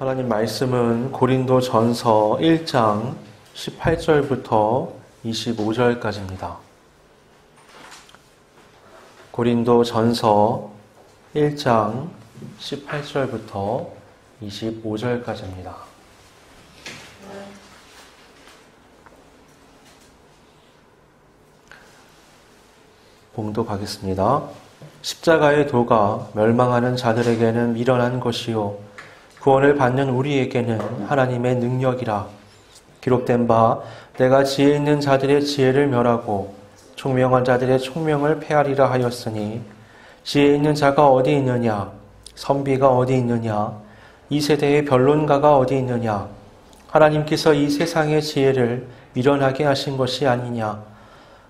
하나님 말씀은 고린도 전서 1장 18절부터 25절까지입니다. 고린도 전서 1장 18절부터 25절까지입니다. 봉독하겠습니다. 십자가의 도가 멸망하는 자들에게는 미련한 것이요 구원을 받는 우리에게는 하나님의 능력이라. 기록된 바 내가 지혜 있는 자들의 지혜를 멸하고 총명한 자들의 총명을 폐하리라 하였으니 지혜 있는 자가 어디 있느냐? 선비가 어디 있느냐? 이 세대의 변론가가 어디 있느냐? 하나님께서 이 세상의 지혜를 미련하게 하신 것이 아니냐?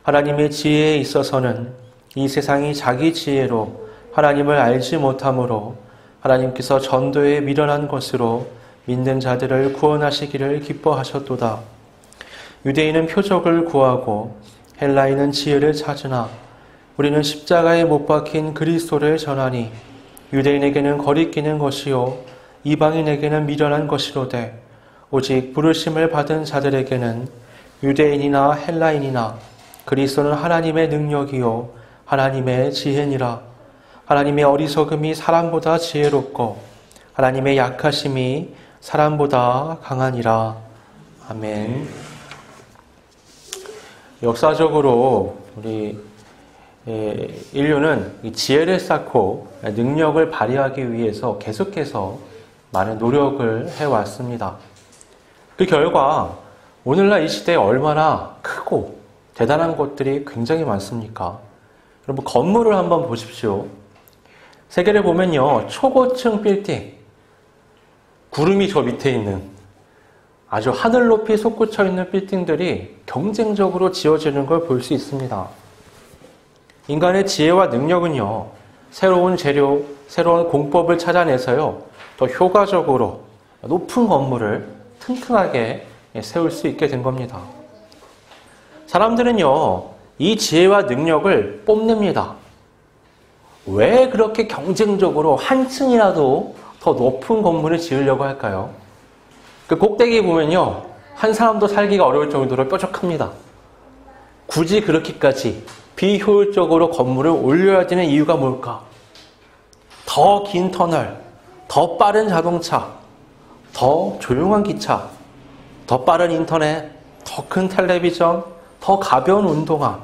하나님의 지혜에 있어서는 이 세상이 자기 지혜로 하나님을 알지 못하므로 하나님께서 전도에 미련한 것으로 믿는 자들을 구원하시기를 기뻐하셨도다. 유대인은 표적을 구하고 헬라인은 지혜를 찾으나 우리는 십자가에 못 박힌 그리스도를 전하니 유대인에게는 거리끼는 것이요 이방인에게는 미련한 것이로되 오직 부르심을 받은 자들에게는 유대인이나 헬라인이나 그리스도는 하나님의 능력이요 하나님의 지혜니라. 하나님의 어리석음이 사람보다 지혜롭고 하나님의 약하심이 사람보다 강하니라. 아멘. 역사적으로 우리 인류는 지혜를 쌓고 능력을 발휘하기 위해서 계속해서 많은 노력을 해왔습니다. 그 결과 오늘날 이 시대에 얼마나 크고 대단한 것들이 굉장히 많습니까? 여러분 건물을 한번 보십시오. 세계를 보면요, 초고층 빌딩, 구름이 저 밑에 있는 아주 하늘 높이 솟구쳐 있는 빌딩들이 경쟁적으로 지어지는 걸 볼 수 있습니다. 인간의 지혜와 능력은요, 새로운 재료, 새로운 공법을 찾아내서요, 더 효과적으로 높은 건물을 튼튼하게 세울 수 있게 된 겁니다. 사람들은요, 이 지혜와 능력을 뽐냅니다. 왜 그렇게 경쟁적으로 한 층이라도 더 높은 건물을 지으려고 할까요? 그 꼭대기 보면요, 한 사람도 살기가 어려울 정도로 뾰족합니다. 굳이 그렇게까지 비효율적으로 건물을 올려야 되는 이유가 뭘까? 더 긴 터널, 더 빠른 자동차, 더 조용한 기차, 더 빠른 인터넷, 더 큰 텔레비전, 더 가벼운 운동화.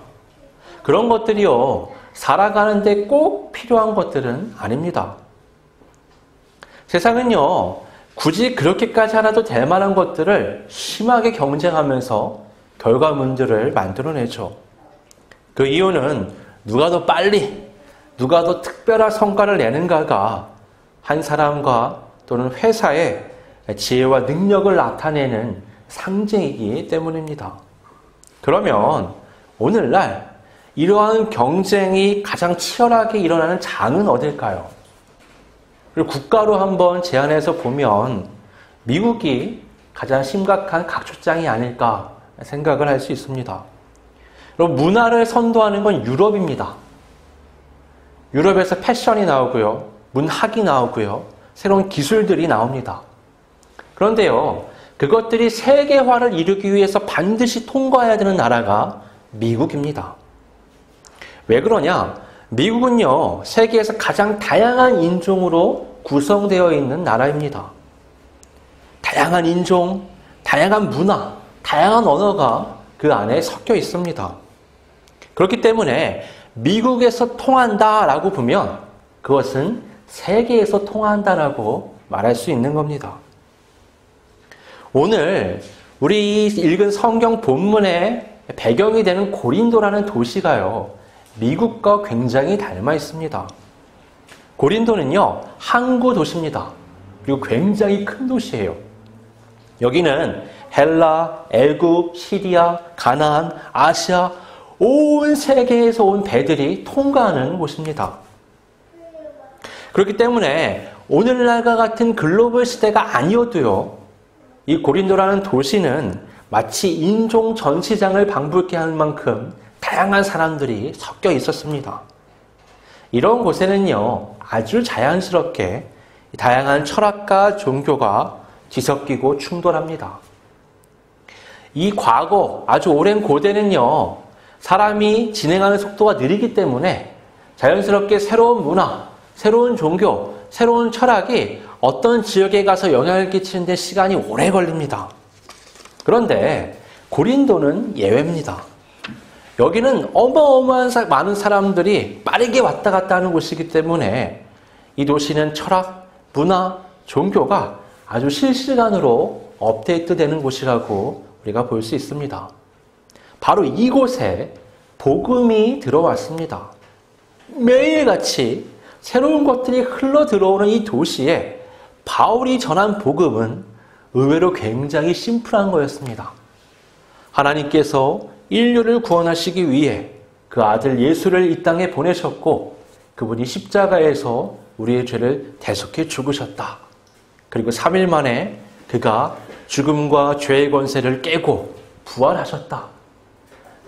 그런 것들이요, 살아가는데 꼭 필요한 것들은 아닙니다. 세상은요, 굳이 그렇게까지 하나도 될 만한 것들을 심하게 경쟁하면서 결과물들을 만들어내죠. 그 이유는 누가 더 빨리, 누가 더 특별한 성과를 내는가가 한 사람과 또는 회사의 지혜와 능력을 나타내는 상징이기 때문입니다. 그러면 오늘날 이러한 경쟁이 가장 치열하게 일어나는 장은 어딜까요? 그리고 국가로 한번 제안해서 보면 미국이 가장 심각한 각초장이 아닐까 생각을 할 수 있습니다. 그럼 문화를 선도하는 건 유럽입니다. 유럽에서 패션이 나오고요, 문학이 나오고요, 새로운 기술들이 나옵니다. 그런데요, 그것들이 세계화를 이루기 위해서 반드시 통과해야 되는 나라가 미국입니다. 왜 그러냐? 미국은요, 세계에서 가장 다양한 인종으로 구성되어 있는 나라입니다. 다양한 인종, 다양한 문화, 다양한 언어가 그 안에 섞여 있습니다. 그렇기 때문에 미국에서 통한다라고 보면 그것은 세계에서 통한다라고 말할 수 있는 겁니다. 오늘 우리 읽은 성경 본문의 배경이 되는 고린도라는 도시가요, 미국과 굉장히 닮아 있습니다. 고린도는요, 항구 도시입니다. 그리고 굉장히 큰 도시예요. 여기는 헬라, 애굽, 시리아, 가나안, 아시아, 온 세계에서 온 배들이 통과하는 곳입니다. 그렇기 때문에 오늘날과 같은 글로벌 시대가 아니어도요, 이 고린도라는 도시는 마치 인종 전시장을 방불케 하는 만큼 다양한 사람들이 섞여 있었습니다. 이런 곳에는요, 아주 자연스럽게 다양한 철학과 종교가 뒤섞이고 충돌합니다. 이 과거, 아주 오랜 고대는요, 사람이 진행하는 속도가 느리기 때문에 자연스럽게 새로운 문화, 새로운 종교, 새로운 철학이 어떤 지역에 가서 영향을 끼치는 데 시간이 오래 걸립니다. 그런데 고린도는 예외입니다. 여기는 어마어마한 많은 사람들이 빠르게 왔다 갔다 하는 곳이기 때문에 이 도시는 철학, 문화, 종교가 아주 실시간으로 업데이트되는 곳이라고 우리가 볼 수 있습니다. 바로 이곳에 복음이 들어왔습니다. 매일같이 새로운 것들이 흘러 들어오는 이 도시에 바울이 전한 복음은 의외로 굉장히 심플한 거였습니다. 하나님께서 인류를 구원하시기 위해 그 아들 예수를 이 땅에 보내셨고 그분이 십자가에서 우리의 죄를 대속해 죽으셨다. 그리고 3일 만에 그가 죽음과 죄의 권세를 깨고 부활하셨다.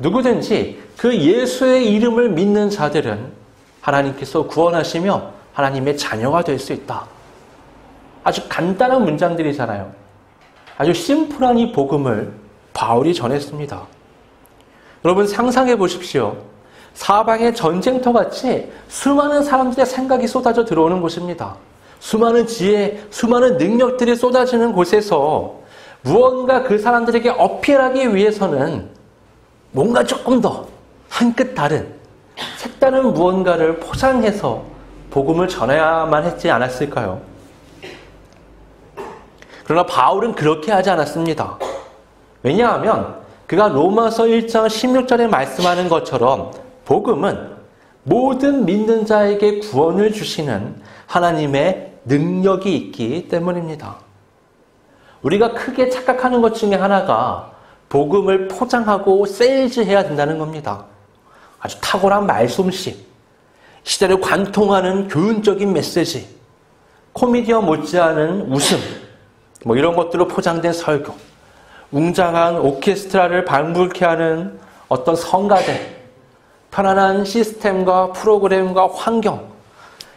누구든지 그 예수의 이름을 믿는 자들은 하나님께서 구원하시며 하나님의 자녀가 될 수 있다. 아주 간단한 문장들이잖아요. 아주 심플한 이 복음을 바울이 전했습니다. 여러분 상상해 보십시오. 사방에 전쟁터같이 수많은 사람들의 생각이 쏟아져 들어오는 곳입니다. 수많은 지혜, 수많은 능력들이 쏟아지는 곳에서 무언가 그 사람들에게 어필하기 위해서는 뭔가 조금 더 한 끗 다른 색다른 무언가를 포장해서 복음을 전해야만 했지 않았을까요? 그러나 바울은 그렇게 하지 않았습니다. 왜냐하면 그가 로마서 1장 16절에 말씀하는 것처럼 복음은 모든 믿는 자에게 구원을 주시는 하나님의 능력이 있기 때문입니다. 우리가 크게 착각하는 것 중에 하나가 복음을 포장하고 세일즈해야 된다는 겁니다. 아주 탁월한 말솜씨, 시대를 관통하는 교훈적인 메시지, 코미디언 못지않은 웃음, 이런 것들로 포장된 설교, 웅장한 오케스트라를 방불케 하는 어떤 성가대, 편안한 시스템과 프로그램과 환경,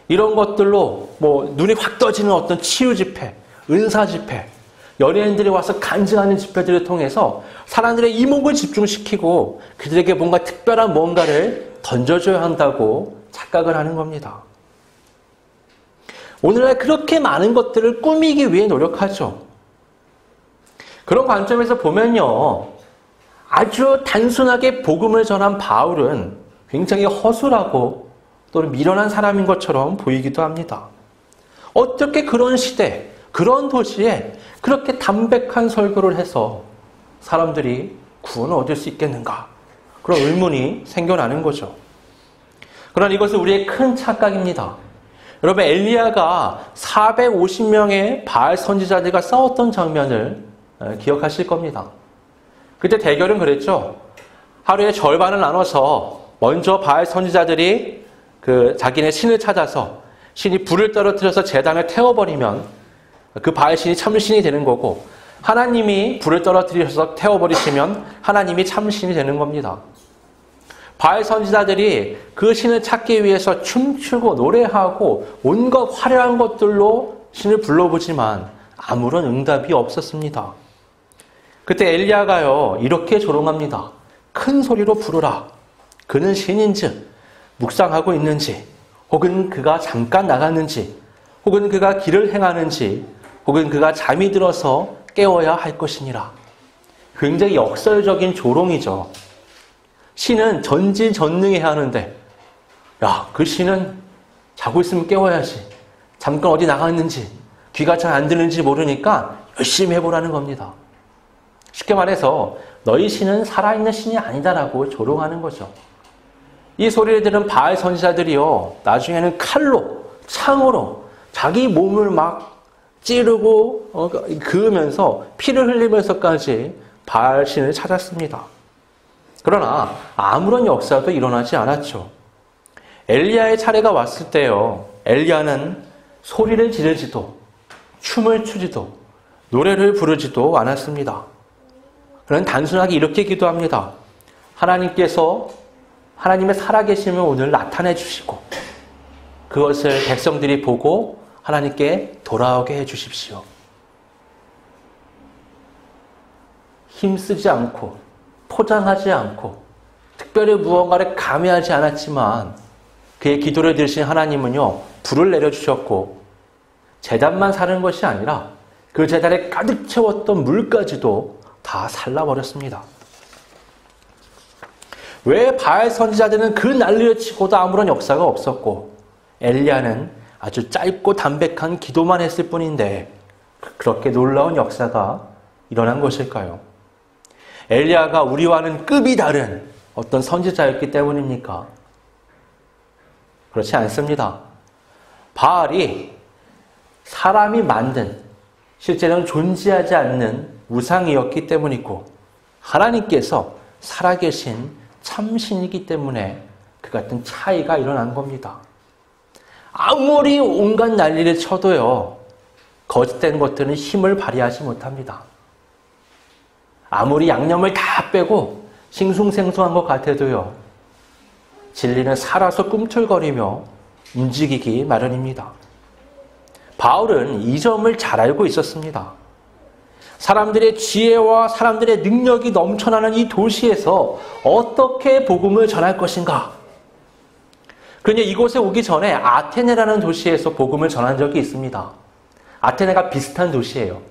이런 것들로 눈이 확 떠지는 어떤 치유 집회, 은사 집회, 연예인들이 와서 간증하는 집회들을 통해서 사람들의 이목을 집중시키고 그들에게 뭔가 특별한 뭔가를 던져줘야 한다고 착각을 하는 겁니다. 오늘날 그렇게 많은 것들을 꾸미기 위해 노력하죠. 그런 관점에서 보면요, 아주 단순하게 복음을 전한 바울은 굉장히 허술하고 또는 미련한 사람인 것처럼 보이기도 합니다. 어떻게 그런 시대, 그런 도시에 그렇게 담백한 설교를 해서 사람들이 구원을 얻을 수 있겠는가? 그런 의문이 생겨나는 거죠. 그러나 이것은 우리의 큰 착각입니다. 여러분, 엘리야가 450명의 바알 선지자들과 싸웠던 장면을 기억하실 겁니다. 그때 대결은 그랬죠. 하루에 절반을 나눠서 먼저 바알 선지자들이 자기네 신을 찾아서 신이 불을 떨어뜨려서 제단을 태워버리면 그 바알 신이 참신이 되는 거고, 하나님이 불을 떨어뜨리셔서 태워버리시면 하나님이 참신이 되는 겁니다. 바알 선지자들이 그 신을 찾기 위해서 춤추고 노래하고 온갖 화려한 것들로 신을 불러보지만 아무런 응답이 없었습니다. 그때 엘리야가요, 이렇게 조롱합니다. 큰 소리로 부르라. 그는 신인즉 묵상하고 있는지, 혹은 그가 잠깐 나갔는지, 혹은 그가 길을 행하는지, 혹은 그가 잠이 들어서 깨워야 할 것이니라. 굉장히 역설적인 조롱이죠. 신은 전지전능해야 하는데, 그 신은 자고 있으면 깨워야지. 잠깐 어디 나갔는지, 귀가 잘 안 들리는지 모르니까 열심히 해보라는 겁니다. 쉽게 말해서 너희 신은 살아있는 신이 아니다라고 조롱하는 거죠. 이 소리를 들은 바알 선지자들이요, 나중에는 칼로, 창으로 자기 몸을 막 찌르고 그으면서 피를 흘리면서까지 바알 신을 찾았습니다. 그러나 아무런 역사도 일어나지 않았죠. 엘리야의 차례가 왔을 때요, 엘리야는 소리를 지르지도 춤을 추지도 노래를 부르지도 않았습니다. 그는 단순하게 이렇게 기도합니다. 하나님께서 하나님의 살아계심을 오늘 나타내 주시고 그것을 백성들이 보고 하나님께 돌아오게 해주십시오. 힘쓰지 않고 포장하지 않고 특별히 무언가를 감해하지 않았지만 그의 기도를 들으신 하나님은요, 불을 내려주셨고 제단만 사는 것이 아니라 그 제단에 가득 채웠던 물까지도 다 살라버렸습니다. 왜 바알 선지자들은 그 난리를 치고도 아무런 역사가 없었고 엘리야는 아주 짧고 담백한 기도만 했을 뿐인데 그렇게 놀라운 역사가 일어난 것일까요? 엘리야가 우리와는 급이 다른 어떤 선지자였기 때문입니까? 그렇지 않습니다. 바알이 사람이 만든, 실제로는 존재하지 않는 우상이었기 때문이고 하나님께서 살아계신 참신이기 때문에 그 같은 차이가 일어난 겁니다. 아무리 온갖 난리를 쳐도요, 거짓된 것들은 힘을 발휘하지 못합니다. 아무리 양념을 다 빼고 싱숭생숭한 것 같아도요, 진리는 살아서 꿈틀거리며 움직이기 마련입니다. 바울은 이 점을 잘 알고 있었습니다. 사람들의 지혜와 사람들의 능력이 넘쳐나는 이 도시에서 어떻게 복음을 전할 것인가? 그러니 이곳에 오기 전에 아테네라는 도시에서 복음을 전한 적이 있습니다. 아테네가 비슷한 도시예요.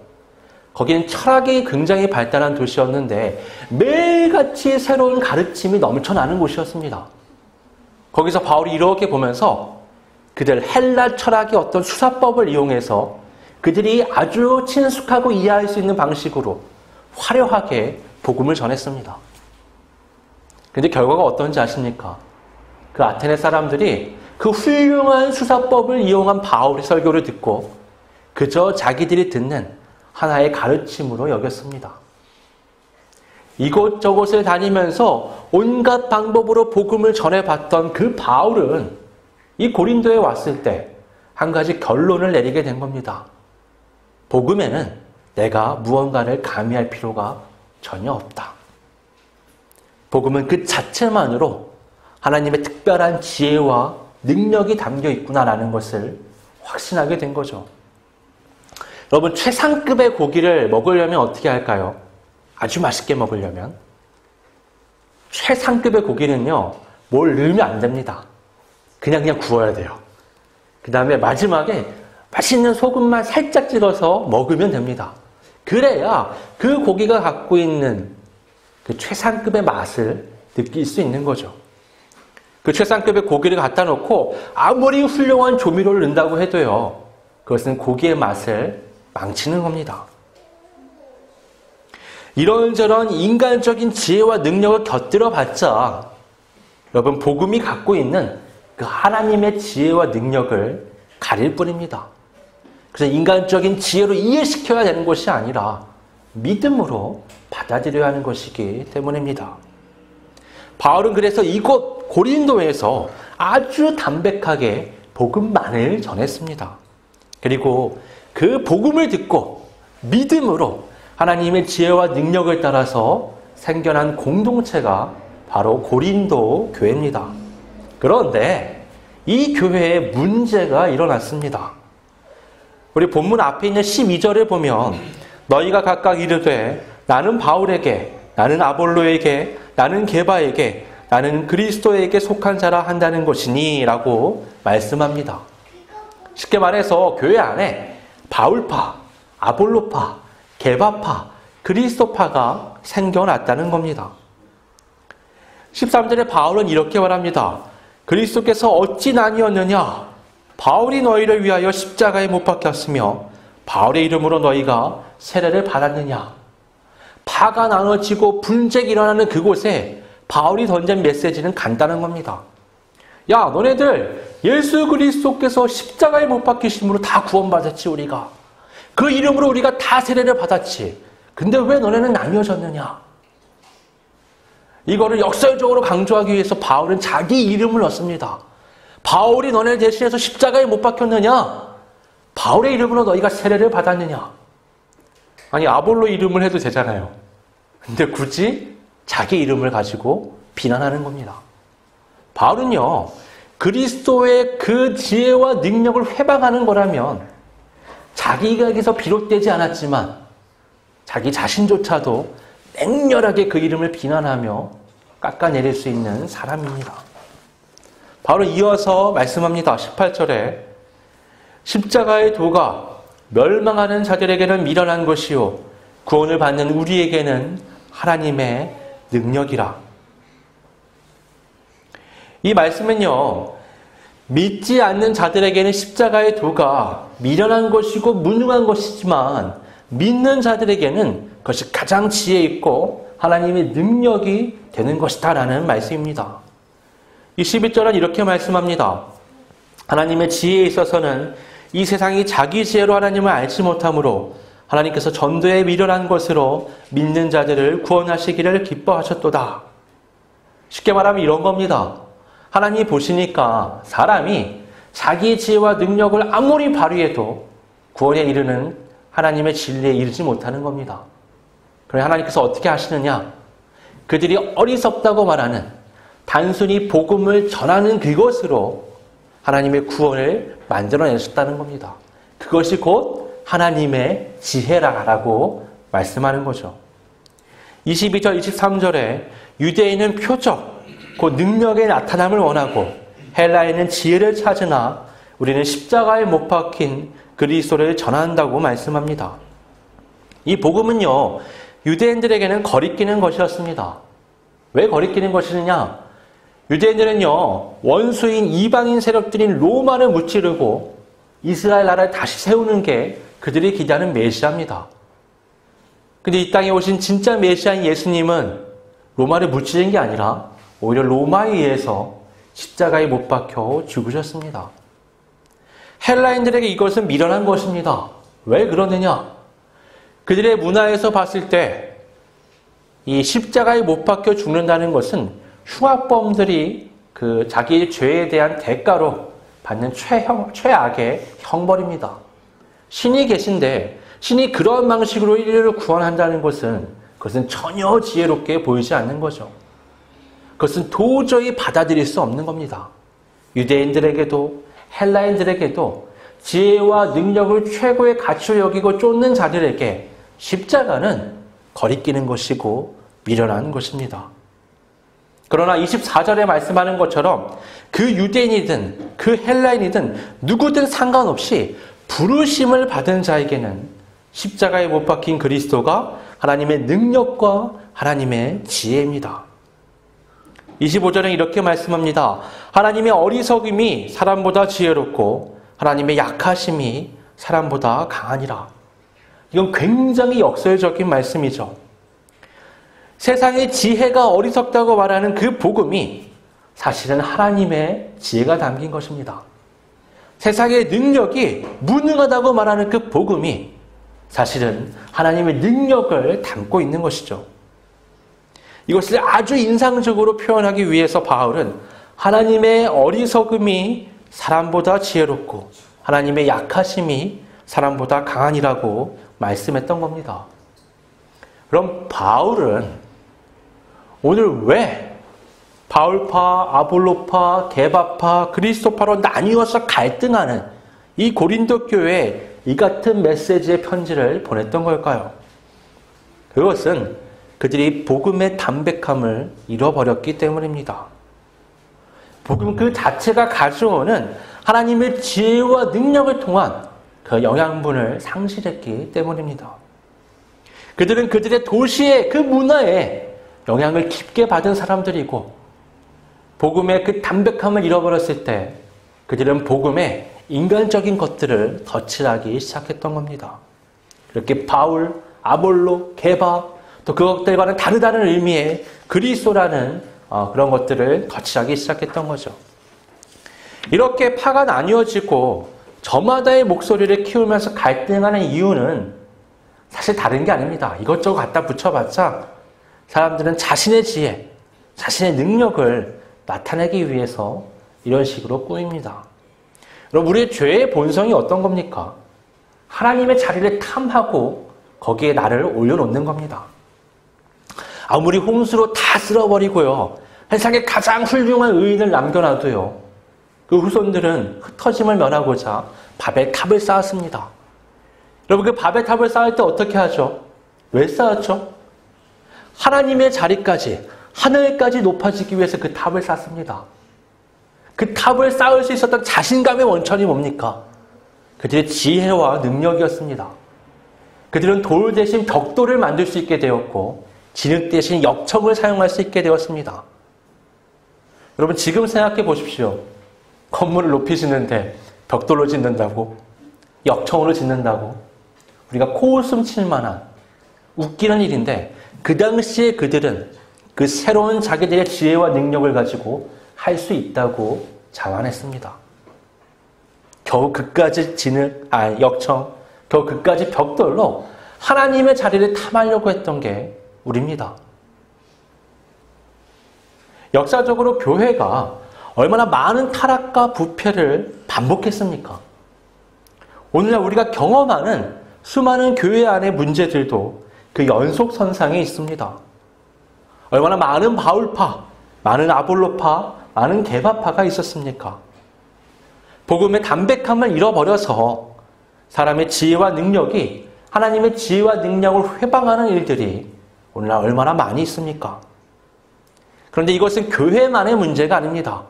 거기는 철학이 굉장히 발달한 도시였는데 매일같이 새로운 가르침이 넘쳐나는 곳이었습니다. 거기서 바울이 이렇게 보면서 그들 헬라 철학의 어떤 수사법을 이용해서 그들이 아주 친숙하고 이해할 수 있는 방식으로 화려하게 복음을 전했습니다. 그런데 결과가 어떤지 아십니까? 그 아테네 사람들이 그 훌륭한 수사법을 이용한 바울의 설교를 듣고 그저 자기들이 듣는 하나의 가르침으로 여겼습니다. 이곳저곳을 다니면서 온갖 방법으로 복음을 전해봤던 그 바울은 이 고린도에 왔을 때 한 가지 결론을 내리게 된 겁니다. 복음에는 내가 무언가를 가미할 필요가 전혀 없다. 복음은 그 자체만으로 하나님의 특별한 지혜와 능력이 담겨 있구나라는 것을 확신하게 된 거죠. 여러분, 최상급의 고기를 먹으려면 어떻게 할까요? 아주 맛있게 먹으려면 최상급의 고기는요, 뭘 넣으면 안 됩니다. 그냥 구워야 돼요. 그 다음에 마지막에 맛있는 소금만 살짝 찍어서 먹으면 됩니다. 그래야 그 고기가 갖고 있는 그 최상급의 맛을 느낄 수 있는 거죠. 그 최상급의 고기를 갖다 놓고 아무리 훌륭한 조미료를 넣는다고 해도요, 그것은 고기의 맛을 망치는 겁니다. 이런저런 인간적인 지혜와 능력을 곁들여 봤자 여러분, 복음이 갖고 있는 그 하나님의 지혜와 능력을 가릴 뿐입니다. 그래서 인간적인 지혜로 이해시켜야 되는 것이 아니라 믿음으로 받아들여야 하는 것이기 때문입니다. 바울은 그래서 이곳 고린도에서 아주 담백하게 복음만을 전했습니다. 그리고 그 복음을 듣고 믿음으로 하나님의 지혜와 능력을 따라서 생겨난 공동체가 바로 고린도 교회입니다. 그런데 이 교회에 문제가 일어났습니다. 우리 본문 앞에 있는 12절에 보면 너희가 각각 이르되 나는 바울에게, 나는 아볼로에게, 나는 게바에게, 나는 그리스도에게 속한 자라 한다는 것이니 라고 말씀합니다. 쉽게 말해서 교회 안에 바울파, 아볼로파, 게바파, 그리스도파가 생겨났다는 겁니다. 13절에 바울은 이렇게 말합니다. 그리스도께서 어찌 나뉘었느냐? 바울이 너희를 위하여 십자가에 못 박혔으며 바울의 이름으로 너희가 세례를 받았느냐? 파가 나눠지고 분쟁이 일어나는 그곳에 바울이 던진 메시지는 간단한 겁니다. 야, 너네들 예수 그리스도께서 십자가에 못 박히심으로 다 구원받았지 우리가. 그 이름으로 우리가 다 세례를 받았지. 근데 왜 너네는 나뉘어졌느냐? 이거를 역설적으로 강조하기 위해서 바울은 자기 이름을 넣습니다. 바울이 너네를 대신해서 십자가에 못 박혔느냐? 바울의 이름으로 너희가 세례를 받았느냐? 아니, 아볼로 이름을 해도 되잖아요. 근데 굳이 자기 이름을 가지고 비난하는 겁니다. 바울은요, 그리스도의 그 지혜와 능력을 회방하는 거라면 자기에게서 비롯되지 않았지만 자기 자신조차도 맹렬하게 그 이름을 비난하며 깎아내릴 수 있는 사람입니다. 바로 이어서 말씀합니다. 18절에 십자가의 도가 멸망하는 자들에게는 미련한 것이요 구원을 받는 우리에게는 하나님의 능력이라. 이 말씀은요, 믿지 않는 자들에게는 십자가의 도가 미련한 것이고 무능한 것이지만 믿는 자들에게는 그것이 가장 지혜 있고 하나님의 능력이 되는 것이다 라는 말씀입니다. 22절은 이렇게 말씀합니다. 하나님의 지혜에 있어서는 이 세상이 자기 지혜로 하나님을 알지 못하므로 하나님께서 전도에 미련한 것으로 믿는 자들을 구원하시기를 기뻐하셨도다. 쉽게 말하면 이런 겁니다. 하나님이 보시니까 사람이 자기의 지혜와 능력을 아무리 발휘해도 구원에 이르는 하나님의 진리에 이르지 못하는 겁니다. 그럼 하나님께서 어떻게 하시느냐? 그들이 어리석다고 말하는 단순히 복음을 전하는 그것으로 하나님의 구원을 만들어내셨다는 겁니다. 그것이 곧 하나님의 지혜라고 말씀하는 거죠. 22절, 23절에 유대인은 표적, 곧 능력의 나타남을 원하고 헬라인은 지혜를 찾으나 우리는 십자가에 못 박힌 그리스도를 전한다고 말씀합니다. 이 복음은요, 유대인들에게는 거리끼는 것이었습니다. 왜 거리끼는 것이느냐? 유대인들은요, 원수인 이방인 세력들인 로마를 무찌르고 이스라엘 나라를 다시 세우는 게 그들이 기대하는 메시아입니다. 근데 이 땅에 오신 진짜 메시아인 예수님은 로마를 무찌른 게 아니라 오히려 로마에 의해서 십자가에 못 박혀 죽으셨습니다. 헬라인들에게 이것은 미련한 것입니다. 왜 그러느냐? 그들의 문화에서 봤을 때 이 십자가에 못 박혀 죽는다는 것은 흉악범들이 그 자기의 죄에 대한 대가로 받는 최악의 형벌입니다. 신이 계신데 신이 그런 방식으로 인류를 구원한다는 것은 그것은 전혀 지혜롭게 보이지 않는 거죠. 그것은 도저히 받아들일 수 없는 겁니다. 유대인들에게도 헬라인들에게도 지혜와 능력을 최고의 가치로 여기고 쫓는 자들에게 십자가는 거리끼는 것이고 미련한 것입니다. 그러나 24절에 말씀하는 것처럼 그 유대인이든 그 헬라인이든 누구든 상관없이 부르심을 받은 자에게는 십자가에 못 박힌 그리스도가 하나님의 능력과 하나님의 지혜입니다. 25절은 이렇게 말씀합니다. 하나님의 어리석음이 사람보다 지혜롭고 하나님의 약하심이 사람보다 강하니라. 이건 굉장히 역설적인 말씀이죠. 세상의 지혜가 어리석다고 말하는 그 복음이 사실은 하나님의 지혜가 담긴 것입니다. 세상의 능력이 무능하다고 말하는 그 복음이 사실은 하나님의 능력을 담고 있는 것이죠. 이것을 아주 인상적으로 표현하기 위해서 바울은 하나님의 어리석음이 사람보다 지혜롭고 하나님의 약하심이 사람보다 강하니라고 말씀했던 겁니다. 그럼 바울은 오늘 왜 바울파, 아볼로파, 게바파, 그리스도파로 나뉘어서 갈등하는 이 고린도 교회에 이 같은 메시지의 편지를 보냈던 걸까요? 그것은 그들이 복음의 담백함을 잃어버렸기 때문입니다. 복음 그 자체가 가져오는 하나님의 지혜와 능력을 통한 그 영양분을 상실했기 때문입니다. 그들은 그들의 도시의 그 문화에 영향을 깊게 받은 사람들이고 복음의 그 담백함을 잃어버렸을 때 그들은 복음에 인간적인 것들을 덧칠하기 시작했던 겁니다. 이렇게 바울, 아볼로, 게바 또 그것들과는 다르다는 의미의 그리스도라는 그런 것들을 덧칠하기 시작했던 거죠. 이렇게 파가 나뉘어지고 저마다의 목소리를 키우면서 갈등하는 이유는 사실 다른 게 아닙니다. 이것저것 갖다 붙여봤자 사람들은 자신의 지혜, 자신의 능력을 나타내기 위해서 이런 식으로 꾸밉니다. 그럼 우리의 죄의 본성이 어떤 겁니까? 하나님의 자리를 탐하고 거기에 나를 올려놓는 겁니다. 아무리 홍수로 다 쓸어버리고요. 세상에 가장 훌륭한 의인을 남겨놔도요. 그 후손들은 흩어짐을 면하고자 바벨탑을 쌓았습니다. 여러분, 그 바벨탑을 쌓을 때 어떻게 하죠? 왜 쌓았죠? 하나님의 자리까지, 하늘까지 높아지기 위해서 그 탑을 쌓습니다. 그 탑을 쌓을 수 있었던 자신감의 원천이 뭡니까? 그들의 지혜와 능력이었습니다. 그들은 돌 대신 벽돌을 만들 수 있게 되었고 진흙 대신 역청을 사용할 수 있게 되었습니다. 여러분, 지금 생각해 보십시오. 건물을 높이 짓는데 벽돌로 짓는다고, 역청으로 짓는다고, 우리가 코웃음 칠 만한 웃기는 일인데, 그 당시에 그들은 그 새로운 자기들의 지혜와 능력을 가지고 할 수 있다고 자만했습니다. 겨우 그까지 역청, 겨우 그까지 벽돌로 하나님의 자리를 탐하려고 했던 게 우리입니다. 역사적으로 교회가 얼마나 많은 타락과 부패를 반복했습니까? 오늘날 우리가 경험하는 수많은 교회 안의 문제들도 그 연속선상에 있습니다. 얼마나 많은 바울파, 많은 아볼로파, 많은 게바파가 있었습니까? 복음의 담백함을 잃어버려서 사람의 지혜와 능력이 하나님의 지혜와 능력을 회방하는 일들이 오늘날 얼마나 많이 있습니까? 그런데 이것은 교회만의 문제가 아닙니다.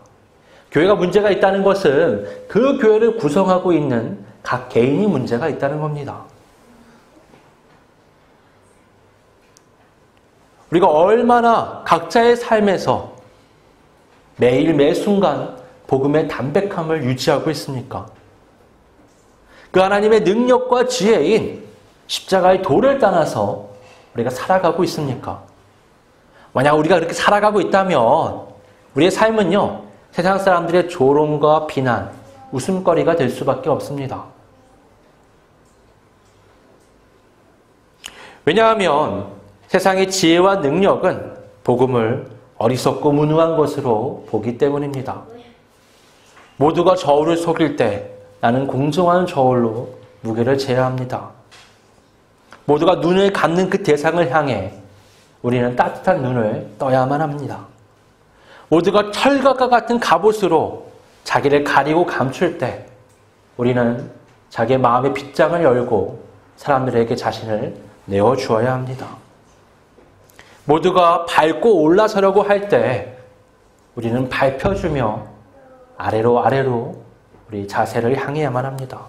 교회가 문제가 있다는 것은 그 교회를 구성하고 있는 각 개인이 문제가 있다는 겁니다. 우리가 얼마나 각자의 삶에서 매일 매 순간 복음의 담백함을 유지하고 있습니까? 그 하나님의 능력과 지혜인 십자가의 도를 따라서 우리가 살아가고 있습니까? 만약 우리가 그렇게 살아가고 있다면 우리의 삶은요, 세상 사람들의 조롱과 비난, 웃음거리가 될 수밖에 없습니다. 왜냐하면 세상의 지혜와 능력은 복음을 어리석고 무능한 것으로 보기 때문입니다. 모두가 저울을 속일 때 나는 공정한 저울로 무게를 재야 합니다. 모두가 눈을 감는 그 대상을 향해 우리는 따뜻한 눈을 떠야만 합니다. 모두가 철갑과 같은 갑옷으로 자기를 가리고 감출 때 우리는 자기의 마음의 빗장을 열고 사람들에게 자신을 내어주어야 합니다. 모두가 밟고 올라서려고 할 때 우리는 밟혀주며 아래로 우리 자세를 향해야만 합니다.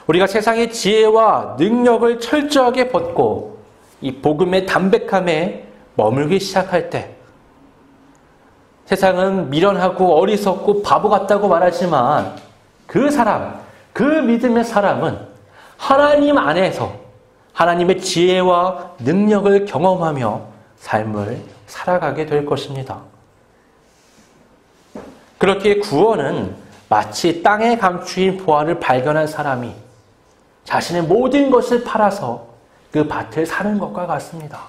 우리가 세상의 지혜와 능력을 철저하게 벗고 이 복음의 담백함에 머물기 시작할 때 세상은 미련하고 어리석고 바보 같다고 말하지만 그 사람, 그 믿음의 사람은 하나님 안에서 하나님의 지혜와 능력을 경험하며 삶을 살아가게 될 것입니다. 그렇게 구원은 마치 땅에 감추인 보화를 발견한 사람이 자신의 모든 것을 팔아서 그 밭을 사는 것과 같습니다.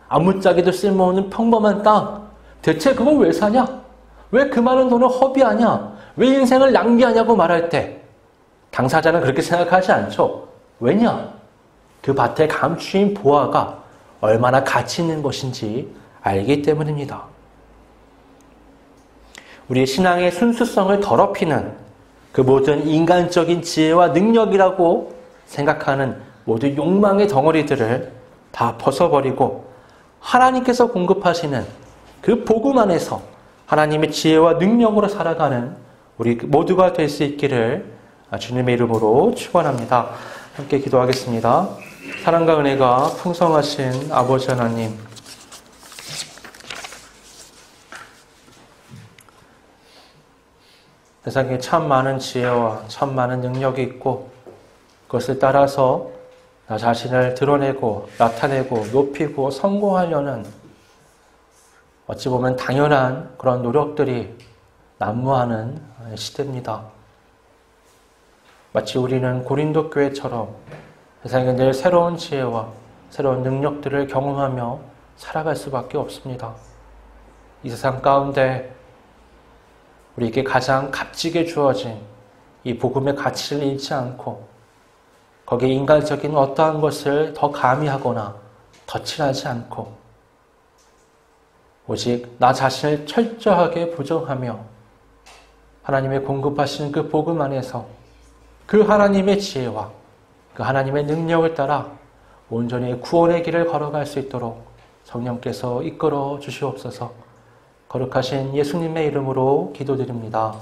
아무짝에도 쓸모없는 평범한 땅, 대체 그걸 왜 사냐? 왜 그 많은 돈을 허비하냐? 왜 인생을 낭비하냐고 말할 때 당사자는 그렇게 생각하지 않죠. 왜냐? 그 밭에 감추인 보화가 얼마나 가치 있는 것인지 알기 때문입니다. 우리의 신앙의 순수성을 더럽히는 그 모든 인간적인 지혜와 능력이라고 생각하는 모든 욕망의 덩어리들을 다 벗어버리고 하나님께서 공급하시는 그 복음 안에서 하나님의 지혜와 능력으로 살아가는 우리 모두가 될 수 있기를 주님의 이름으로 축원합니다. 함께 기도하겠습니다. 사랑과 은혜가 풍성하신 아버지 하나님, 세상에 참 많은 지혜와 참 많은 능력이 있고 그것을 따라서 나 자신을 드러내고 나타내고 높이고 성공하려는 어찌 보면 당연한 그런 노력들이 난무하는 시대입니다. 마치 우리는 고린도 교회처럼 세상에 늘 새로운 지혜와 새로운 능력들을 경험하며 살아갈 수밖에 없습니다. 이 세상 가운데 우리에게 가장 값지게 주어진 이 복음의 가치를 잃지 않고 거기에 인간적인 어떠한 것을 더 가미하거나 덧칠하지 않고 오직 나 자신을 철저하게 부정하며 하나님의 공급하시는 그 복음 안에서 그 하나님의 지혜와 그 하나님의 능력을 따라 온전히 구원의 길을 걸어갈 수 있도록 성령께서 이끌어 주시옵소서. 거룩하신 예수님의 이름으로 기도드립니다.